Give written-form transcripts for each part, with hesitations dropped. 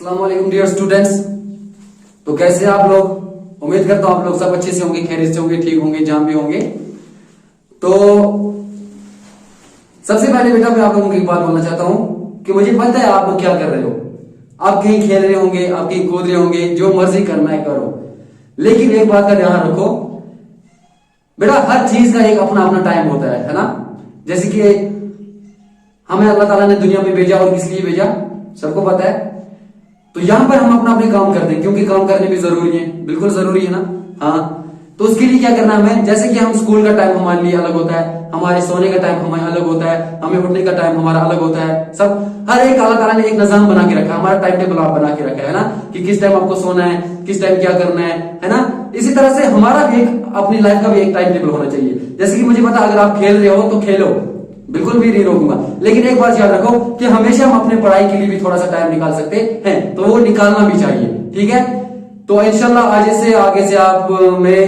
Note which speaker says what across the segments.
Speaker 1: अस्सलाम वालेकुम dear students. तो कैसे हैं आप लोग? उम्मीद करता हूं आप लोग सब अच्छे से होंगे, खैरियत से होंगे, ठीक होंगे, जहां भी होंगे। तो सबसे पहले बेटा मैं आप लोगों की एक बात बोलना चाहता हूं कि मुझे पता है आप लोग क्या कर रहे हो। आप कहीं खेल रहे होंगे, आप कहीं कूद रहे होंगे, जो मर्जी करना है करो, लेकिन एक बात का ध्यान रखो बेटा, हर चीज का एक अपना अपना टाइम होता है ना। जैसे कि हमें अल्लाह ताला ने दुनिया में भेजा और किस लिए भेजा सबको पता है। तो यहां पर हम अपना अपने काम करते हैं क्योंकि काम करने भी जरूरी है, बिल्कुल जरूरी है ना। हाँ, तो उसके लिए क्या करना हमें, जैसे कि हम स्कूल का टाइम हमारे लिए अलग होता है, हमारे सोने का टाइम हमारे अलग होता है, हमें उठने का टाइम हमारा अलग होता है। सब हर एक अल्लाह ताला ने एक निजाम बना के रखा है, हमारा टाइम टेबल आप बना के रखा है ना, कि किस टाइम आपको सोना है, किस टाइम क्या करना है ना। इसी तरह से हमारा भी एक अपनी लाइफ का भी एक टाइम टेबल होना चाहिए। जैसे कि मुझे पता अगर आप खेल रहे हो तो खेलो, बिल्कुल भी नहीं रोकूंगा, लेकिन एक बात याद रखो कि हमेशा हम अपने पढ़ाई के लिए भी थोड़ा सा टाइम निकाल सकते हैं, तो वो निकालना भी चाहिए, ठीक है। तो इंशाल्लाह आगे से आप मैं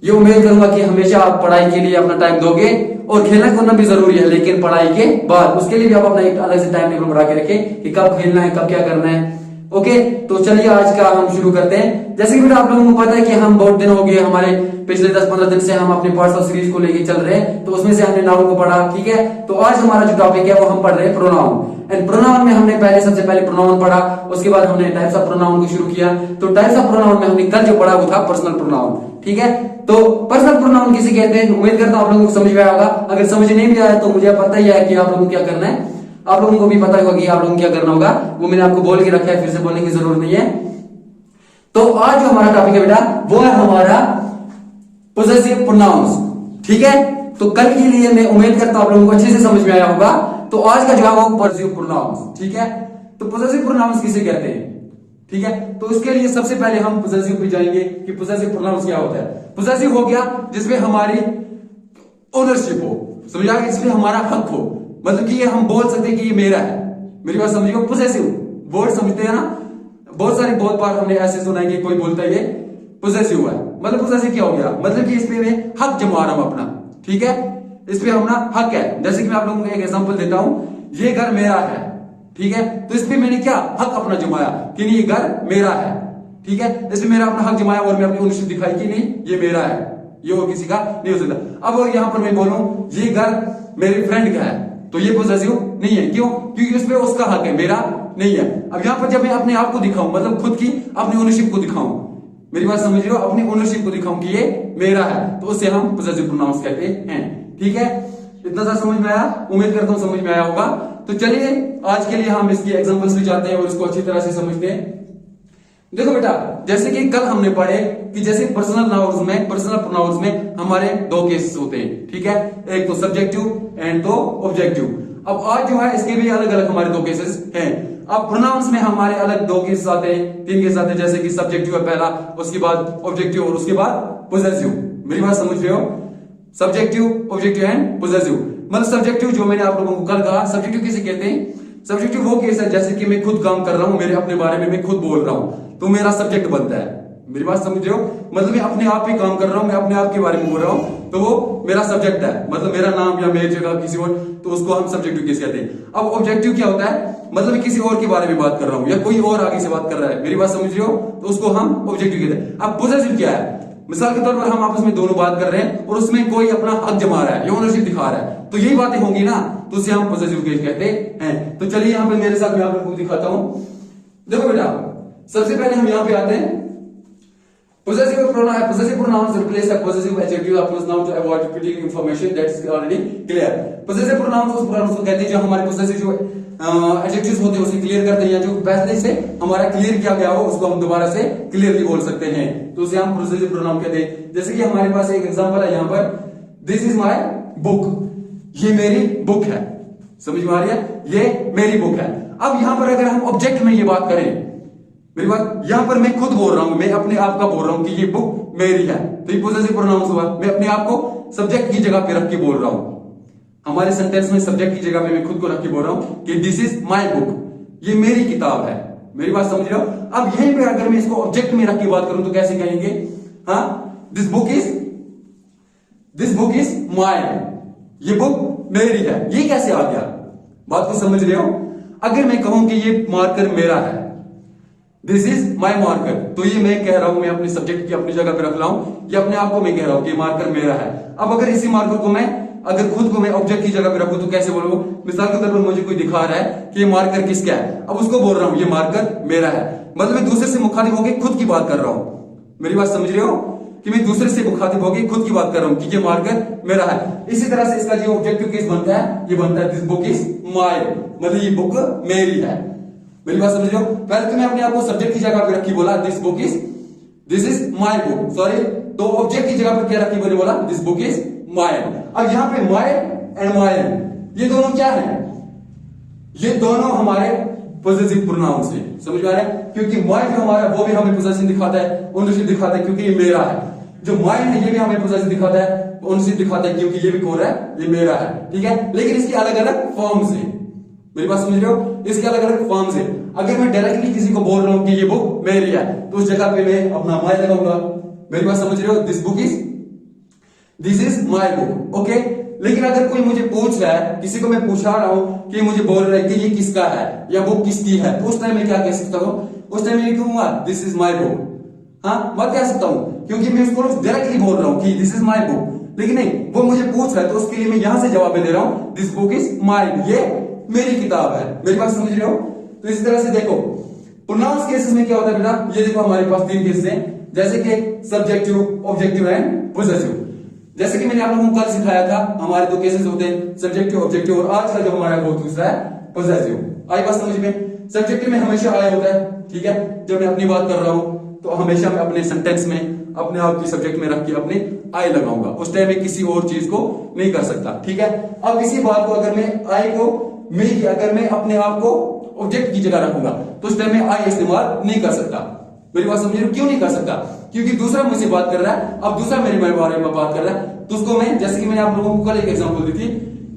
Speaker 1: ये उम्मीद करूंगा कि हमेशा आप पढ़ाई के लिए अपना टाइम दोगे, और खेलना कूदना भी जरूरी है, लेकिन पढ़ाई के बाद उसके लिए भी आप अपना एक अलग से टाइम टेबल बना के रखें कि कब खेलना है, कब क्या करना है। ओके, तो चलिए आज का हम शुरू करते हैं। जैसे कि बेटा आप लोगों को पता है कि हम बहुत दिन हो गए, हमारे पिछले 10-15 दिन से हम अपने पार्ट्स ऑफ सीरीज को लेके चल रहे हैं, तो उसमें से हमने नाउन को पढ़ा, ठीक है। तो आज हमारा जो टॉपिक है वो हम पढ़ रहे हैं प्रोनाउन। एंड प्रोनाउन में हमने सबसे पहले प्रोनाउन पढ़ा, उसके बाद हमने टाइप्स ऑफ प्रोनाउन को शुरू किया। तो टाइप्स ऑफ प्रोनाउन में हमने कल जो पढ़ा वो था पर्सनल प्रोनाउन, ठीक है। तो पर्सनल प्रोनाउन किसे कहते हैं, उम्मीद करता हूं आप लोगों को समझ में आया होगा। अगर समझ नहीं भी आया तो मुझे पता ही है कि आप लोगों को क्या करना है, आप लोगों को भी पता होगा कि आप लोगों को क्या करना होगा, वो मैंने आपको बोल के रखा है, फिर से बोलने की जरूरत नहीं है। तो आज जो हमारा टॉपिक है बेटा वो है हमारा पोजेसिव प्रोनाउंस, ठीक है। तो कल के लिए मैं उम्मीद करता हूं आप लोगों को अच्छे से समझ में आया होगा। तो आज का जो है वो पोजेसिव प्रोनाउंस, ठीक है। तो पोजेसिव प्रोनाउंस किसे कहते हैं, ठीक है। तो इसके लिए सबसे पहले हम पोजेसिव पे जाएंगे कि पोजेसिव प्रोनाउंस क्या होता है। पोजेसिव हो गया जिसमें हमारी ओनरशिप हो, समझा, इसमें हमारा हक हो, मतलब कि ये हम बोल सकते हैं कि ये मेरा है। मेरी बात समझिए, पोजेसिव वर्ड समझते हैं ना, बहुत सारी बहुत बार हमने ऐसे सुना है कि कोई बोलता है ये पोजेसिव है, मतलब पोजेसिव क्या हो गया, मतलब कि इसमें मैं हक जमा रहा हूं अपना, ठीक है। इसमें अपना हक है। जैसे कि मैं आप लोगों को एक एग्जांपल देता हूं, ये घर मेरा है, ठीक है। तो इसमें मैंने क्या हक अपना जमाया कि नहीं ये घर मेरा है, ठीक है। इसमें मेरा अपना हक जमाया और मैं अपनी ओनरशिप दिखाई कि नहीं ये मेरा है, ये और किसी का नहीं हो सकता। अब और यहां पर मैं बोलूं ये घर मेरे फ्रेंड का है, तो ये पोजेसिव नहीं है, क्यों, क्योंकि उसमें उसका हक है, मेरा नहीं है। अब यहां पर जब मैं अपने आप को दिखाऊं, मतलब खुद की अपनी ओनरशिप को दिखाऊं, मेरी बात समझ रहे हो, अपनी ओनरशिप को दिखाऊं कि ये मेरा है, तो उसे हम पोजेसिव प्रोनाउंस कहते हैं, ठीक है। इतना सा समझ में आया, उम्मीद करता हूं समझ में आया होगा। तो चलिए आज के लिए हम इसकी एग्जांपल्स भी जाते हैं और इसको अच्छी तरह से समझते हैं। देखो बेटा, जैसे कि कल हमने पढ़े कि जैसे पर्सनल प्रोनाउंस में हमारे दो केसेस होते हैं, ठीक है। एक तो सब्जेक्टिव एंड तो ऑब्जेक्टिव। अब आज जो है इसके भी अलग अलग हमारे दो केसेस हैं। अब प्रोनाउंस में हमारे अलग दो केसेस आते हैं, 3 केसेस आते हैं, जैसे कि सब्जेक्टिव है पहला, उसके बाद ऑब्जेक्टिव और उसके बाद पोजेसिव। मेरी बात समझ रहे हो, सब्जेक्टिव, ऑब्जेक्टिव एंड पोजेसिव। मतलब सब्जेक्टिव जो मैंने आप लोगों को कल कहा, सब्जेक्टिव किसे कहते हैं, सब्जेक्टिव वो केस है जैसे कि मैं खुद काम कर रहा हूं, मेरे अपने बारे में मैं खुद बोल रहा हूं, तो मेरा सब्जेक्ट बनता है। मेरी बात समझ रहे हो, मतलब मैं अपने आप ही काम कर रहा हूं, मैं अपने आप के बारे में बोल रहा हूं, तो वो मेरा सब्जेक्ट है, मतलब मेरा नाम या मेरी जगह किसी और, तो उसको हम सब्जेक्टिव केस कहते हैं। अब ऑब्जेक्टिव क्या होता है, मतलब मैं किसी और के बारे में बात कर रहा हूं या कोई और आगे से बात कर रहा है, मेरी बात समझ रहे हो, तो उसको हम ऑब्जेक्टिव कहते हैं। अब पोजेसिव क्या है, मिसाल के तौर पर हम आपस में दोनों बात कर रहे हैं और उसमें कोई अपना हक जमा रहा है या ओनरशिप दिखा रहा है, तो यही बातें होंगी ना, तो उसे हम पोजेसिव केस कहते हैं। तो चलिए यहां पर मेरे साथ मैं आप लोगों को दिखाता हूं। देखो बेटा, सबसे पहले हम यहां पे आते हैं, possessive pronouns replace a possessive adjective or noun to avoid repeating information that is already clear. Possessive pronouns उस pronouns को कहते हैं जो हमारे possessive जो adjectives होते हैं उसे क्लियर करते हैं, या जो पहले से हमारा क्लियर किया गया हो उसको हम दोबारा से क्लियरली बोल सकते हैं, तो उसे हम possessive pronoun कहते हैं। जैसे कि हमारे पास एक एग्जांपल है यहाँ पर, दिस इज माई बुक, ये मेरी बुक है, समझ में आ रही है, ये मेरी बुक है। अब यहां पर अगर हम ऑब्जेक्ट में ये बात करें, मेरी बात यहां पर मैं खुद बोल रहा हूं, मैं अपने आप का बोल रहा हूं कि ये बुक मेरी है, तो ये पोजेसिव प्रोनाउंस हुआ, मैं अपने आप को सब्जेक्ट की जगह पे रख के बोल रहा हूं। हमारे सेंटेंस में सब्जेक्ट की जगह पे मैं खुद को रख के बोल रहा हूं कि दिस इज माई बुक, ये मेरी किताब है। मेरी बात समझ रहे हो। अब यहीं पे अगर मैं इसको ऑब्जेक्ट में रख के बात करूं तो कैसे कहेंगे, हाँ, दिस बुक इज माइन, ये बुक मेरी है, ये कैसे आ गया, बात को समझ रहे हो। अगर मैं कहूं कि ये मार्कर मेरा है, दिस इज माई मार्कर। तो ये मैं कह रहा हूं, मैं अपने सब्जेक्ट की अपनी जगह पे रख रहा हूं, ये अपने आप को मैं कह रहा हूं कि मार्कर मेरा है। अब अगर इसी मार्कर को मैं अगर खुद को मैं ऑब्जेक्ट की जगह पे रखूं तो कैसे बोलूं? मिसाल के तौर पर मुझे कोई दिखा रहा है कि ये मार्कर किसका है, अब उसको बोल रहा हूं ये मार्कर मेरा है, मतलब मैं दूसरे से मुखातिब होकर खुद की बात कर रहा हूं। मेरी बात समझ रहे हो कि मैं दूसरे से मुखातिब होकर खुद की बात कर रहा हूं कि ये मार्कर मेरा है। इसी तरह से इसका जो ऑब्जेक्टिव केस बनता है, ये बनता है दिस बुक इज माय, मतलब ये बुक मेरी है। मेरी बात समझ रहे हो? पहले तो मैं अपने आप को सब्जेक्ट की जगह पे रखी बोला this is my book, sorry, तो ऑब्जेक्ट की जगह पे क्या रखी मैंने बोला दिस बुक इज मायन। अब यहां पे मायन एंड मायन ये दोनों क्या है? ये दोनों हमारे पोजेसिव प्रोनाउंस है, समझ में आ रहा है? क्योंकि माय जो हमारा वो भी हमें पोजेसिव दिखाता है, ओनरशिप दिखाता है क्योंकि ये मेरा है। जो मायन है ये भी हमें पोजेसिव दिखाता है, ओनरशिप दिखाता है क्योंकि ये भी कौन है, ये मेरा है, ठीक है? लेकिन इसकी अलग अलग फॉर्म्स है। मेरी बात समझ रहे हो? इसके अलग अलग फॉर्म्स है। अगर मैं डायरेक्टली किसी को बोल रहा हूं कि ये बुक मेरी है तो उस जगह पे मैं अपना माय लगाऊंगा। मेरी बात समझ रहे हो? This is my book, okay. लेकिन अगर कोई मुझे पूछ रहा है, किसी को मैं पूछा रहा हूं कि मुझे बोल रहा है कि ये किसका है या बुक किसकी है, तो उस टाइम मैं क्या कह सकता हूं? उस टाइम मैं कहूंगा दिस इज माय बुक। हाँ, मैं कह सकता हूं क्योंकि मैं उसको डायरेक्टली बोल रहा हूं कि दिस इज माय बुक। लेकिन नहीं, वो मुझे पूछ रहा है तो उसके लिए मैं यहां से जवाब दे रहा हूं दिस बुक इज माइन, ये मेरी किताब है। मेरी बात समझ रहे हो? तो इसी तरह से देखो प्रोनाउंस केसेस में क्या होता है बेटा, ये देखो हमारे पास तीन केसेस हैं, जैसे कि सब्जेक्टिव, ऑब्जेक्टिव एंड पोजेसिव। जैसे कि मैंने आप लोगों को कल सिखाया था, हमारे दो केसेस होते हैं, सब्जेक्टिव, ऑब्जेक्टिव, और आज का जो हमारा वो दूसरा है पोजेसिव। आई बात समझ में? सब्जेक्टिव में हमेशा आया होता है, ठीक है? जब मैं अपनी बात कर रहा हूं तो हमेशा मैं अपने सेंटेंस में अपने आप की सब्जेक्ट में रख के अपने आई लगाऊंगा, उस टाइम में किसी और चीज को नहीं कर सकता, ठीक है? अब इसी बात को अगर मैं आई को अगर मैं अपने आप को ऑब्जेक्ट की जगह रखूंगा तो उस टाइम में आई इस्तेमाल नहीं कर सकता। मेरी बात समझ रहे हो? क्यों नहीं कर सकता? क्योंकि दूसरा मुझसे बात कर रहा है, अब दूसरा मेरे बारे में बात कर रहा है, तो उसको मैं, जैसे कि मैंने आप लोगों को कल एक एग्जांपल दी थी,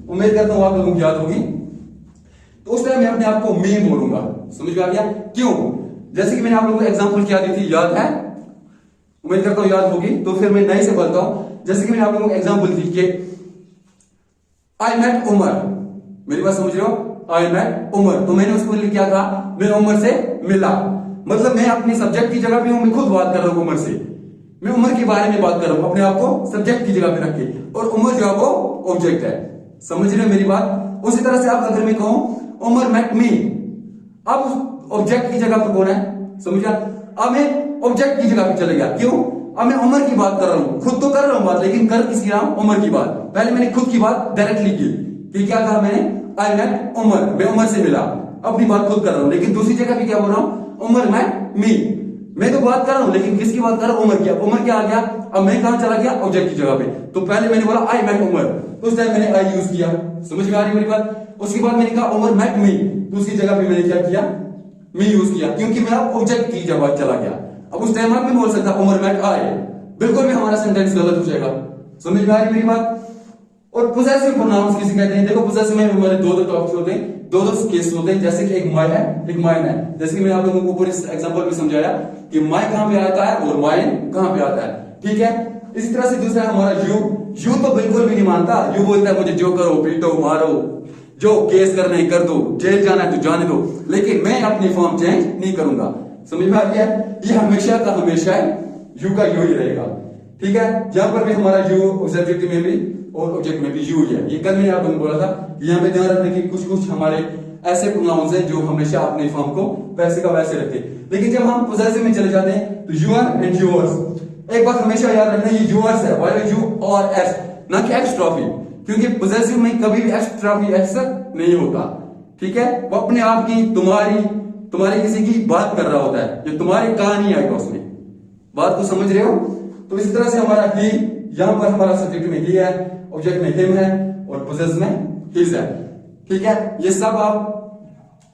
Speaker 1: उम्मीद करता हूं आप लोगों को याद होगी, तो उस टाइम मैं अपने आप को मी बोलूंगा। समझ में आ गया? क्यों? जैसे कि मैंने आप लोगों को एग्जांपल क्या दी थी, याद है? उम्मीद करता हूं याद होगी। तो फिर मैं नए से बोलता हूं, जैसे कि मैंने आप लोगों को एग्जांपल दी कि आई मेट उमर। मेरी बात समझ रहे हो? आई मेट उमर, तो मैंने उसको लिए क्या कहा, मैं उमर से मिला, मतलब मैं अपनी सब्जेक्ट की जगह पे हूं, मैं खुद बात कर रहा हूं उमर से, मैं उमर के बारे में बात कर रहा हूं अपने आप को सब्जेक्ट की जगह पे रख के, और उमर जो है वो ऑब्जेक्ट है। समझ रहे हो मेरी बात? उसी तरह से अब अगर मैं कहूं उमर मेट मी, अब ऑब्जेक्ट की जगह पर कौन है? समझ गया? अब मैं ऑब्जेक्ट की जगह पे चले गया, क्यों? अब मैं उमर की बात कर रहा हूं, खुद तो कर रहा हूं बात, लेकिन कर किसकी रहा हूं? उमर की बात। पहले मैंने खुद की बात डायरेक्टली की कि क्या कहा मैंने, आई मेट उमर, मैं उमर से मिला, अपनी बात खुद कर रहा हूं। लेकिन दूसरी जगह पे क्या बोल रहा हूं, उमर मेट मी, मैं तो बात कर रहा हूं लेकिन किसकी बात कर रहा हूं? उमर की। उमर क्या आ गया? अब मैं कहां चला गया? ऑब्जेक्ट की जगह पे। तो पहले मैंने बोला आई मेट उमर, तो उस टाइम मैंने आई यूज किया। समझ में आ रही मेरी बात? उसके बाद मैंने कहा उमर मेट मी, तो उसकी जगह पे मैंने क्या किया, मी यूज किया, क्योंकि मैं अब ऑब्जेक्ट की जगह चला गया। अब उस टाइम आप नहीं बोल सकता उमर मेट आई, बिल्कुल भी हमारा सेंटेंस गलत हो जाएगा। समझ में आ रही मेरी बात? और पोजेसिव प्रोनाउंस किसे कहते हैं? देखो पोजेसिव में हमारे दो टॉपिक्स होते हैं, दो केस होते हैं, जैसे कि एक माय है, एक माइन है। जैसे कि मैंने आप लोगों को ऊपर इस एग्जांपल में समझाया कि माय कहां पे आता है और माइन कहां पे आता है, ठीक है? इसी तरह से दूसरा हमारा यू तो बिल्कुल भी नहीं मानता, यू बोलता है मुझे जो करो, पीटो, मारो, जो केस करना है कर दो, जेल जाना है तो जाने दो, लेकिन मैं अपनी फॉर्म चेंज नहीं करूंगा। समझ में आ गया? ये हमेशा का हमेशा यू का यू ही रहेगा, ठीक है? यहां पर भी हमारा यू सब्जेक्ट में भी और ऑब्जेक्ट में भी यू है। ये कल मैंने आप लोगों को बोला था, यहाँ पे ध्यान रखने की कुछ हमारे ऐसे प्रोनाउंस हैं जो हमेशा अपने फॉर्म को वैसे का वैसे रखते हैं। लेकिन जब हम पोजेसिव में चले जाते हैं तो यूर एंड योर्स, एक बात हमेशा याद रखना, ये योर्स है, वाई यू और एस, ना कि एक्स्ट्राफी, क्योंकि पोजेसिव में कभी भी एक्स्ट्राफी एक्स नहीं होता, ठीक है? वो अपने आप की तुम्हारी किसी की बात कर रहा होता है, ये तुम्हारी कहानी आएगा उसमें। बात को समझ रहे हो? तो इस तरह से हमारा ही, यहां पर हमारा सब्जेक्ट में ही है, ऑब्जेक्ट में हिम है और पोजेस में हिज है, ठीक है? ये सब आप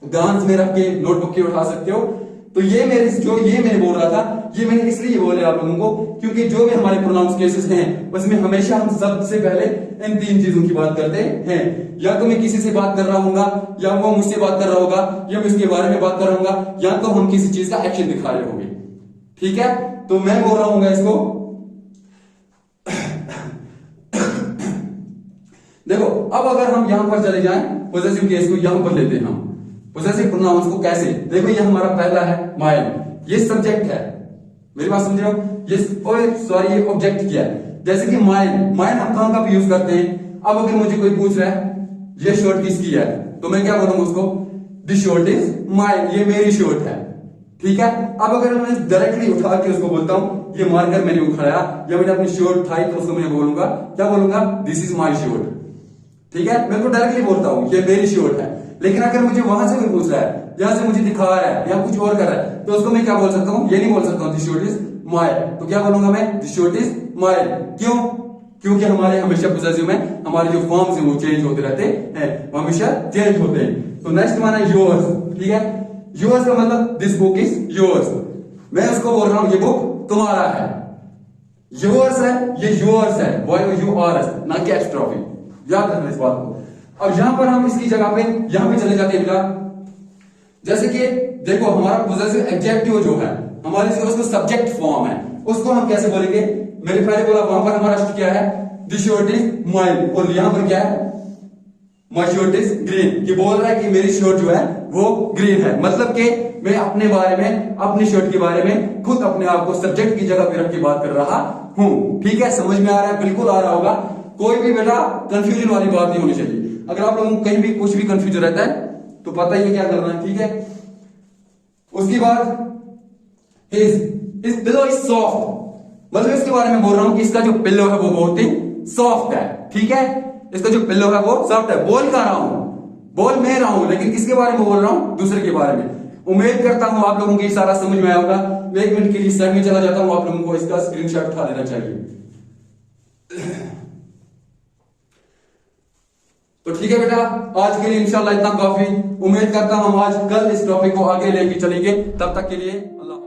Speaker 1: ध्यान में रख के नोटबुक की उठा सकते हो। तो ये मैं बोल रहा था, ये मैंने इसलिए बोले आप लोगों को क्योंकि जो भी हमारे प्रोनाउंस केसेस हैं उसमें हमेशा हम सबसे पहले इन तीन चीजों की बात करते हैं। या तो मैं किसी से बात कर रहा हूंगा, या वो मुझसे बात कर रहा होगा, या मैं उसके बारे में बात कर रहा हूंगा, या तो हम किसी चीज का एक्शन दिखा रहे होंगे, ठीक है? तो मैं बोल रहा हूंगा इसको, देखो अब अगर हम यहां पर चले जाएं, पॉजिटिव केस को यहां पर लेते हैं हम, पॉजिटिव प्रोनाउंस को कैसे, देखो ये हमारा पहला है माइन,
Speaker 2: ये सब्जेक्ट है, मेरी बात समझ रहे हो? ये सॉरी ये ऑब्जेक्ट क्या है? जैसे कि माइन, माइन हम कहां कहां यूज करते हैं? अब अगर मुझे कोई पूछ रहा है ये शर्ट किसकी है, तो मैं क्या बोलूंगा उसको? दिस शर्ट इज माइन, ये मेरी शर्ट है, ठीक है। अब अगर मैं डायरेक्टली उठा के उसको बोलता हूं ये मार्कर मैंने उठाया या मैंने अपनी शर्ट उठाई, तो उसको मैं बोलूंगा, क्या बोलूंगा? दिस इज माई शर्ट, ठीक है। मैं तो डायरेक्टली बोलता हूं ये मेरी शर्ट है। लेकिन अगर मुझे वहां से कोई पूछ रहा है, यहां से मुझे दिखा रहा है या कुछ और कर रहा है, तो उसको मैं क्या बोल सकता हूं? ये नहीं बोल सकता हूं दिस शर्ट इज माय, तो क्या बोलूंगा मैं? This shirt is my. क्यों? क्योंकि हमारे हमेशा पोजेसिव में हमारे जो फॉर्म्स हैं वो चेंज होते रहते हैं, वो हमेशा चेंज होते हैं। तो नेक्स्ट माना योर्स, ठीक है। योर्स का मतलब दिस बुक इज योर्स, मैं उसको बोल रहा हूं ये बुक तुम्हारा है। योर्स है, ये योर्स है, YOURS, ना कि एस्ट्रॉफी, याद रखना इस बात को। अब यहां पर हम इसकी जगह पे यहां पे चले जाते हैं बेटा, जैसे कि देखो हमारा पोजेसिव एडजेक्टिव जो है हमारे जो उसका सब्जेक्ट फॉर्म है, उसको हम कैसे बोलेंगे? मैंने पहले बोला वहां पर हमारा क्या है? दिस शर्ट इज माइन, और यहां पर क्या है? My shirt is green. ये बोल रहा है कि मेरी शर्ट जो है वो ग्रीन है, मतलब कि मैं अपने बारे में, अपनी शर्ट के बारे में खुद अपने आप को सब्जेक्ट की जगह पे रख के बात कर रहा हूं, ठीक है। समझ में आ रहा है? बिल्कुल आ रहा होगा, कोई भी बेटा कंफ्यूजन वाली बात नहीं होनी चाहिए। अगर आप लोगों को कहीं भी कुछ भी कंफ्यूजन रहता है तो पता ही है क्या करना है, ठीक है। उसके बाद इस पिलो इज सॉफ्ट, मतलब इसके बारे में बोल रहा हूं कि इसका जो पिलो है वो बहुत ही सॉफ्ट है, ठीक है। इसका जो पिलो है वो सॉफ्ट है। बोल कह रहा हूं, बोल मैं रहा हूं, लेकिन किसके बारे में बोल रहा हूं? दूसरे के बारे में। उम्मीद करता हूं आप लोगों को ये सारा समझ में आया होगा। मैं 1 मिनट के लिए साइड में चला जाता हूं, आप लोगों को इसका स्क्रीनशॉट उठा लेना चाहिए। तो ठीक है बेटा, आज के लिए इंशाल्लाह इतना काफी। उम्मीद करता हूं हम आज कल इस टॉपिक को आगे लेके चलेंगे। तब तक के लिए अल्लाह।